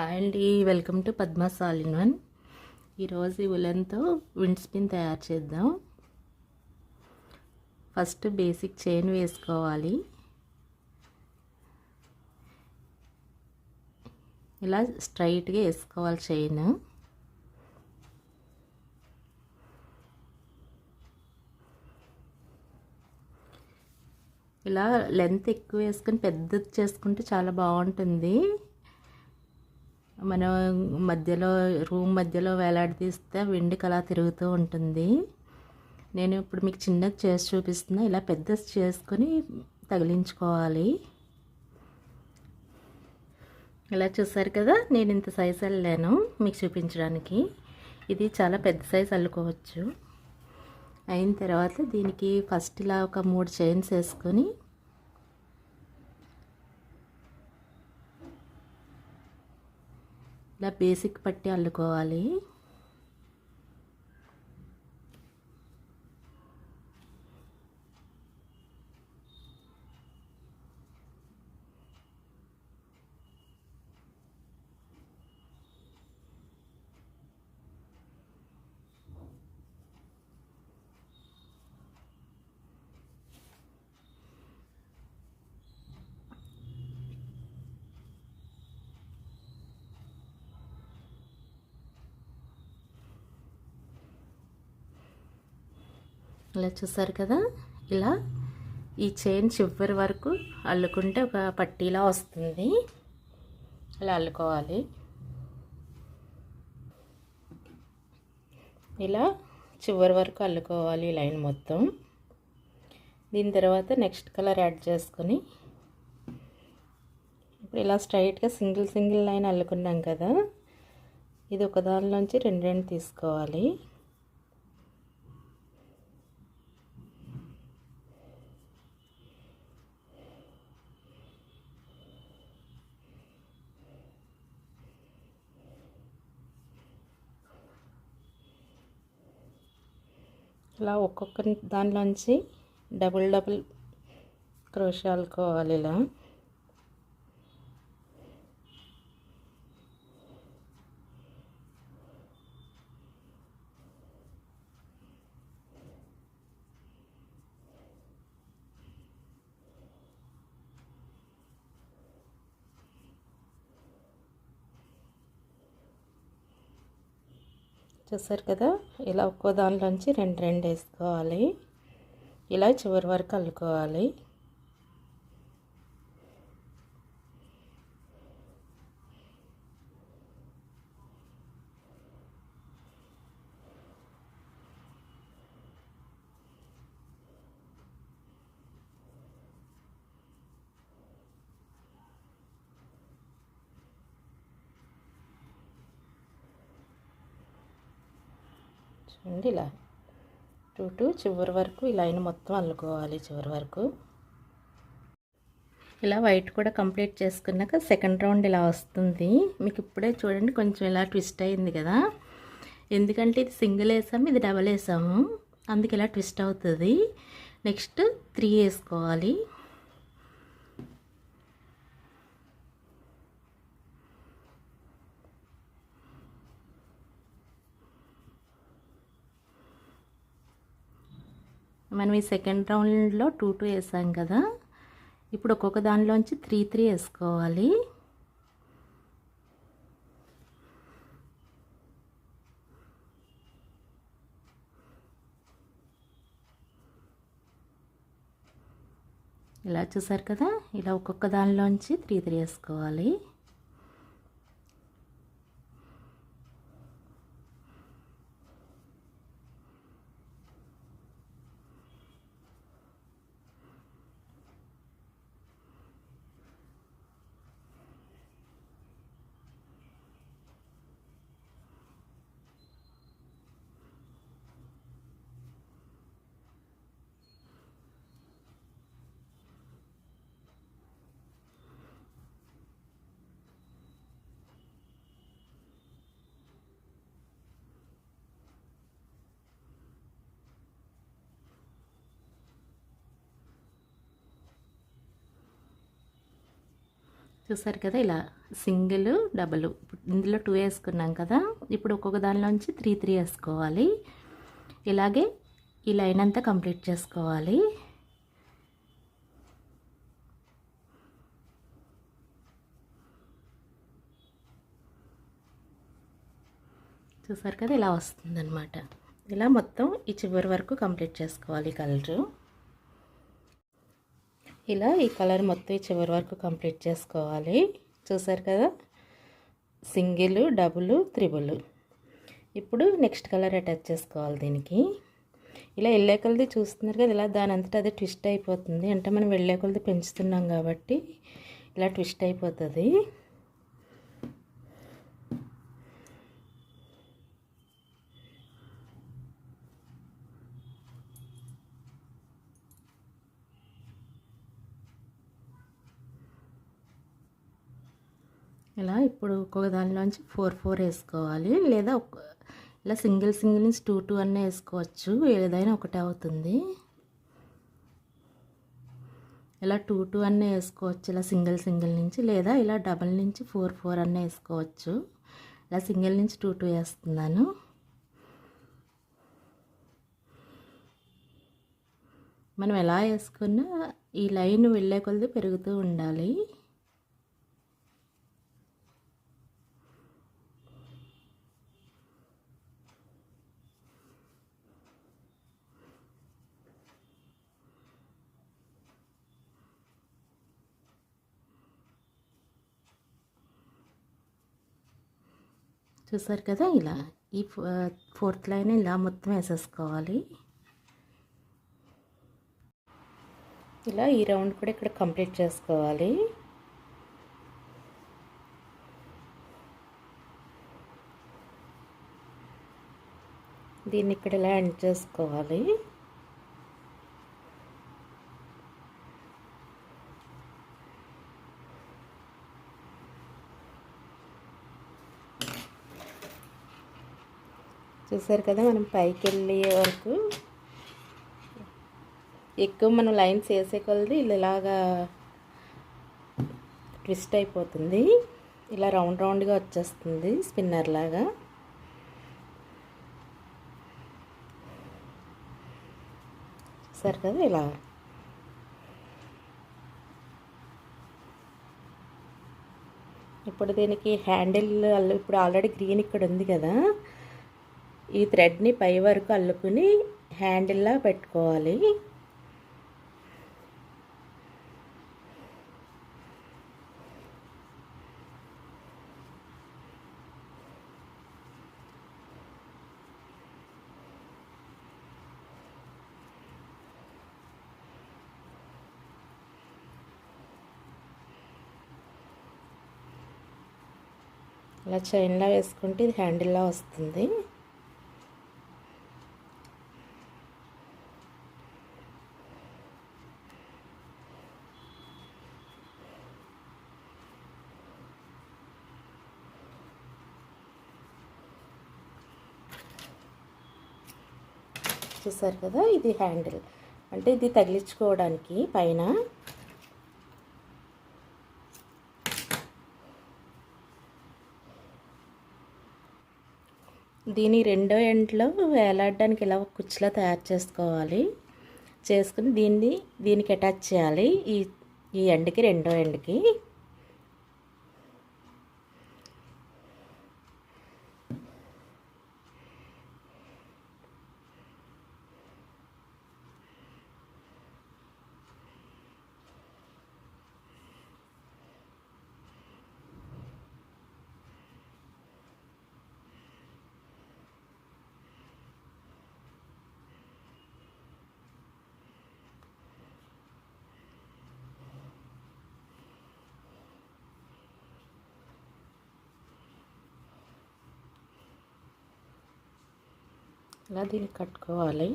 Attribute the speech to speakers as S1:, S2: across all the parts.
S1: Hi అండి, welcome to Padma's all in one. ఈరోజు ఈ ఉలెన్తో విండ్ స్పిన్ తయారు చేద్దాం. ఫస్ట్ బేసిక్ చైన్ వేసుకోవాలి. ఇలా స్ట్రైట్గా వేసుకోవాలి చైన్. ఇలా లెంత్ ఎక్కువ వేసుకొని పెద్దది చేసుకుంటే చాలా బాగుంటుంది. మనం రూమ్ మధ్యలో వేలాడదీస్తే విండ్కి అలా తిరుగుతూ ఉంటుంది. నేను ఇప్పుడు మీకు చిన్నది చేసి చూపిస్తున్నా. ఇలా పెద్దది చేసుకొని తగిలించుకోవాలి. ఇలా చూసారు కదా, నేను ఇంత సైజు అల్లాను మీకు చూపించడానికి. ఇది చాలా పెద్ద సైజు అల్లుకోవచ్చు. అయిన తర్వాత దీనికి ఫస్ట్ ఇలా ఒక 3 చైన్స్ వేసుకొని ఇలా బేసిక్ పట్టి అల్లుకోవాలి. ఇలా చూసారు కదా, ఇలా ఈ చైన్ చివరి వరకు అల్లుకుంటే ఒక పట్టీలా వస్తుంది. ఇలా అల్లుకోవాలి. ఇలా చివరి వరకు అల్లుకోవాలి ఈ లైన్ మొత్తం. దీని తర్వాత నెక్స్ట్ కలర్ యాడ్ చేసుకొని ఇప్పుడు ఇలా స్ట్రైట్గా సింగిల్ లైన్ అల్లుకున్నాం కదా, ఇది ఒక దానిలోంచి రెండు తీసుకోవాలి. ఇలా ఒక్కొక్క దానిలోంచి డబుల్ క్రోషే అల్లుకోవాలి. ఇలా చూసారు కదా, ఇలా ఒక్కో దానిలోంచి రెండు వేసుకోవాలి. ఇలా చివరి వరకు అల్లుకోవాలి. చూడండి, ఇలా చివరి వరకు ఈ లైన్ మొత్తం అల్లుకోవాలి చివరి వరకు. ఇలా వైట్ కూడా కంప్లీట్ చేసుకున్నాక సెకండ్ రౌండ్ ఇలా వస్తుంది. మీకు ఇప్పుడే చూడండి కొంచెం ఇలా ట్విస్ట్ అయింది కదా, ఎందుకంటే ఇది సింగిల్ వేసాము, ఇది డబల్ వేసాము, అందుకు ఇలా ట్విస్ట్ అవుతుంది. నెక్స్ట్ 3 వేసుకోవాలి. మనం ఈ సెకండ్ రౌండ్లో 2 వేసాం కదా, ఇప్పుడు ఒక్కొక్క దానిలోంచి 3 వేసుకోవాలి. ఇలా చూసారు కదా, ఇలా ఒక్కొక్క దానిలోంచి 3 వేసుకోవాలి. చూసారు కదా, ఇలా సింగిల్ డబుల్ ఇందులో 2 వేసుకున్నాం కదా. ఇప్పుడు ఒక్కొక్క దానిలోంచి 3 వేసుకోవాలి. ఇలాగే ఈ లైన్ అంతా కంప్లీట్ చేసుకోవాలి. చూసారు కదా, ఇలా వస్తుందన్నమాట. ఇలా మొత్తం ఈ చివరి వరకు కంప్లీట్ చేసుకోవాలి కలరు. ఇలా ఈ కలర్ మొత్తం ఈ చివరి వరకు కంప్లీట్ చేసుకోవాలి. చూసారు కదా, సింగిల్ డబుల్ త్రిబుల్. ఇప్పుడు నెక్స్ట్ కలర్ అటాచ్ చేసుకోవాలి దీనికి. ఇలా వెళ్ళే కొలది చూస్తున్నారు కదా, ఇలా దాని అంతటా అదే ట్విస్ట్ అయిపోతుంది. అంటే మనం వెళ్ళే కొలది పెంచుతున్నాం కాబట్టి ఇలా ట్విస్ట్ అయిపోతుంది. ఇలా ఇప్పుడు ఒక్కొక్క దానిలోంచి 4 వేసుకోవాలి. లేదా ఇలా సింగిల్ నుంచి 2 అన్నీ వేసుకోవచ్చు. ఏదైనా ఒకటే అవుతుంది. ఇలా 2 అన్నీ వేసుకోవచ్చు. ఇలా సింగిల్ నుంచి, లేదా ఇలా డబల్ నుంచి 4 అన్నీ వేసుకోవచ్చు. ఇలా సింగిల్ నుంచి 2 వేస్తున్నాను. మనం ఎలా వేసుకున్నా ఈ లైన్ వెళ్ళే కొలది పెరుగుతూ ఉండాలి. చూసారు కదా, ఇలా ఈ 4th లైన్ ఇలా మొత్తం వేసేసుకోవాలి. ఇలా ఈ రౌండ్ కూడా ఇక్కడ కంప్లీట్ చేసుకోవాలి. దీన్ని ఇక్కడ ఇలా ఎండ్ చేసుకోవాలి. చూసారు కదా, మనం పైకి వెళ్ళే వరకు ఎక్కువ మనం లైన్స్ వేసే కొలది ఇలాగా ట్విస్ట్ అయిపోతుంది. ఇలా రౌండ్గా వచ్చేస్తుంది స్పిన్నర్ లాగా. చూసారు కదా, ఇలా ఇప్పుడు దీనికి హ్యాండిల్ ఇప్పుడు ఆల్రెడీ గ్రీన్ ఇక్కడ ఉంది కదా, ఈ థ్రెడ్ని పై వరకు అల్లుకుని హ్యాండిల్లా పెట్టుకోవాలి. ఇలా చైన్లా వేసుకుంటే ఇది హ్యాండిల్లా వస్తుంది. చూసారు కదా, ఇది హ్యాండిల్ అంటే ఇది తగిలించుకోవడానికి పైన. దీని రెండో ఎండ్లో వేలాడడానికి ఇలా ఒక కుచ్చులా తయారు చేసుకోవాలి. చేసుకుని దీనికి అటాచ్ చేయాలి. ఈ ఎండ్కి రెండో ఎండ్కి. ఇలా దీన్ని కట్టుకోవాలి.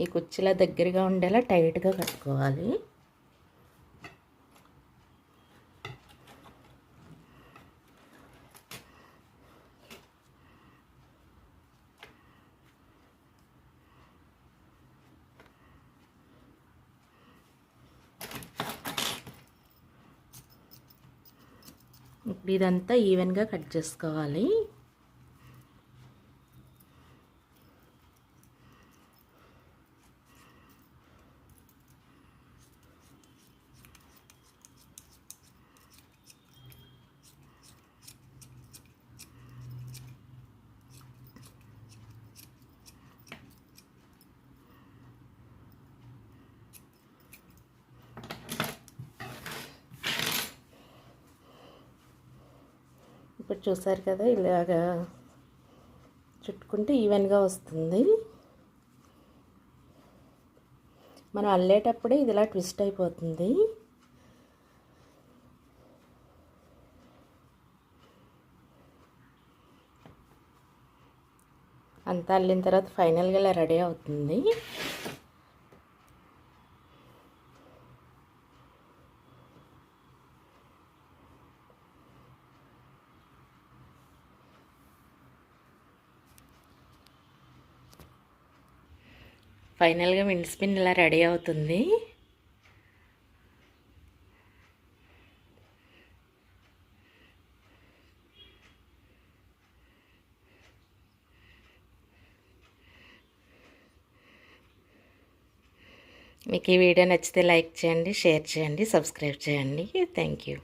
S1: ఈ కుర్చీల దగ్గరగా ఉండేలా టైట్గా కట్టుకోవాలి. ఇప్పుడు ఇదంతా ఈవెన్గా కట్ చేసుకోవాలి. ఇప్పుడు చూసారు కదా, ఇలాగా చుట్టుకుంటే ఈవెన్గా వస్తుంది. మనం అల్లేటప్పుడే ఇది ఇలా ట్విస్ట్ అయిపోతుంది. అంతా అల్లిన తర్వాత ఫైనల్గా ఇలా రెడీ అవుతుంది. ఫైనల్గా విండ్ స్పిన్ ఇలా రెడీ అవుతుంది. మీకు ఈ వీడియో నచ్చితే లైక్ చేయండి, షేర్ చేయండి, సబ్స్క్రైబ్ చేయండి. Thank you.